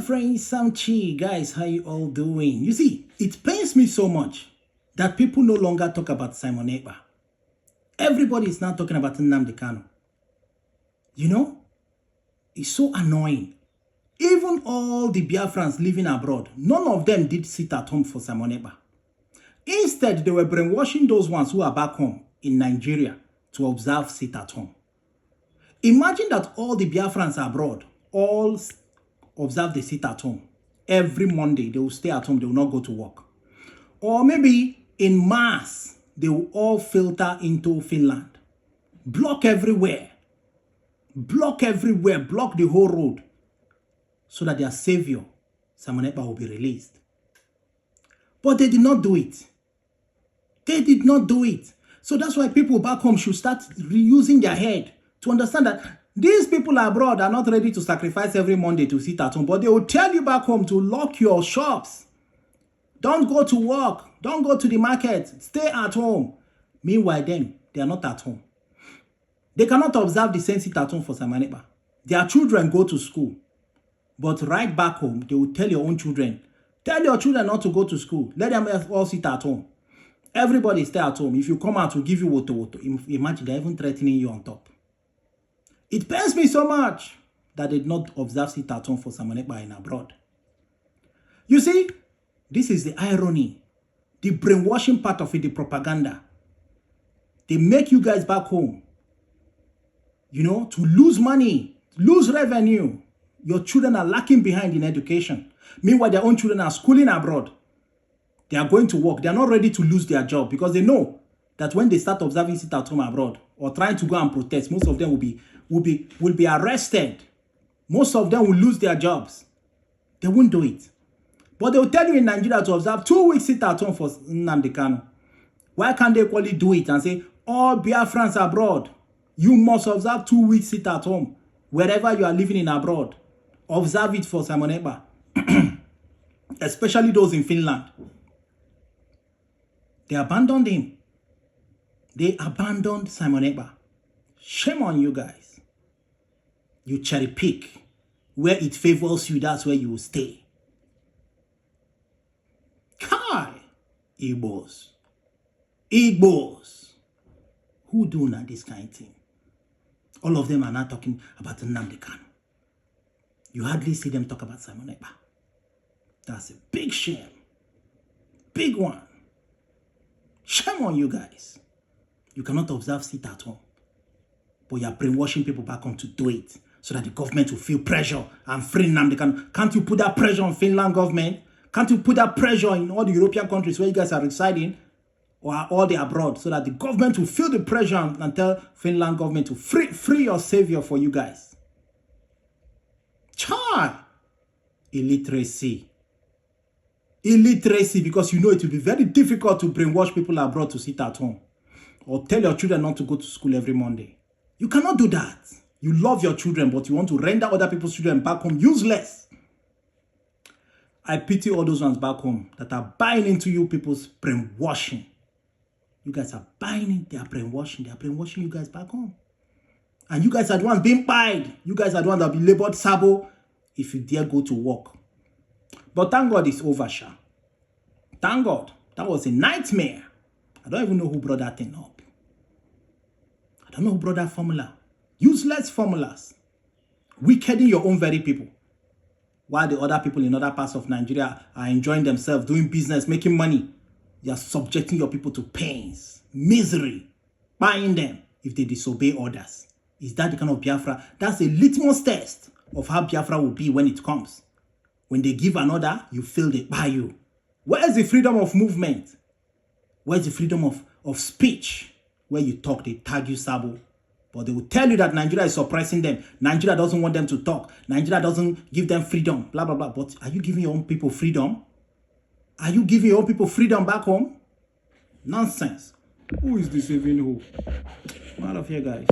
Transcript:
friend Samchi. Guys, how you all doing? You see, it pains me so much that people no longer talk about Simon Ekpa. Everybody is now talking about Nnamdi Kanu. You know, it's so annoying. Even all the Biafrans living abroad, none of them did sit at home for Simon Ekpa. Instead, they were brainwashing those ones who are back home in Nigeria to observe sit at home. Imagine that all the Biafrans abroad all observe the sit at home. Every Monday, they will stay at home. They will not go to work. Or maybe in mass, they will all filter into Finland. Block everywhere. Block everywhere. Block the whole road. So that their savior, Simon Ekpa, will be released. But they did not do it. They did not do it. So that's why people back home should start reusing their head to understand that these people abroad are not ready to sacrifice every Monday to sit at home. But they will tell you back home to lock your shops. Don't go to work. Don't go to the market. Stay at home. Meanwhile, them, they are not at home. They cannot observe the same sit at home for Simon Ekpa. Their children go to school. But right back home, they will tell your own children, tell your children not to go to school. Let them all sit at home. Everybody stay at home. If you come out, we'll give you water. Imagine they're even threatening you on top. It pains me so much that they did not observe sit at home for Simon Ekpa in abroad. You see, this is the irony, the brainwashing part of it, the propaganda. They make you guys back home, you know, to lose money, lose revenue. Your children are lacking behind in education. Meanwhile, their own children are schooling abroad. They are going to work. They are not ready to lose their job because they know that when they start observing sit at home abroad or trying to go and protest, most of them will be arrested. Most of them will lose their jobs. They won't do it. But they will tell you in Nigeria to observe 2 weeks sit at home for Nnamdi Kanu. Why can't they equally do it and say, all Biafrans abroad, you must observe 2 weeks sit at home. Wherever you are living in abroad, observe it for Simon Ekpa. Especially those in Finland. They abandoned him. They abandoned Simon Ekpa. Shame on you guys. You cherry pick. Where it favors you, that's where you will stay. Kai! Igbos. Igbos. Who do not this kind of thing? All of them are not talking about Nnamdi Kanu. You hardly see them talk about Simon Ekpa. That's a big shame. Big one. Shame on you guys. You cannot observe sit at home. But you are brainwashing people back home to do it. So that the government will feel pressure and free Nnamdi Kanu. Can't you put that pressure on Finland government? Can't you put that pressure in all the European countries where you guys are residing? Or all the abroad? So that the government will feel the pressure and tell Finland government to free your savior for you guys. Chai! Illiteracy. Illiteracy, because you know it will be very difficult to brainwash people abroad to sit at home. Or tell your children not to go to school every Monday. You cannot do that. You love your children, but you want to render other people's children back home useless. I pity all those ones back home that are buying into you people's brainwashing. You guys are buying it, they are brainwashing. They are brainwashing you guys back home. And you guys are the ones being pied. You guys are the ones that will be labeled sabo if you dare go to work. But thank God it's over, Sha. Thank God. That was a nightmare. I don't even know who brought that thing up. I don't know who brought that formula. Useless formulas. Wickeding your own very people. While the other people in other parts of Nigeria are enjoying themselves, doing business, making money. You are subjecting your people to pains, misery, buying them if they disobey orders. Is that the kind of Biafra? That's a litmus test of how Biafra will be when it comes. When they give an order, you feel they buy you. Where's the freedom of movement? Where's the freedom of speech? Where you talk, they tag you sabo. But they will tell you that Nigeria is suppressing them. Nigeria doesn't want them to talk. Nigeria doesn't give them freedom, blah, blah, blah. But are you giving your own people freedom? Are you giving your own people freedom back home? Nonsense. Who is deceiving who? I'm out of here, guys.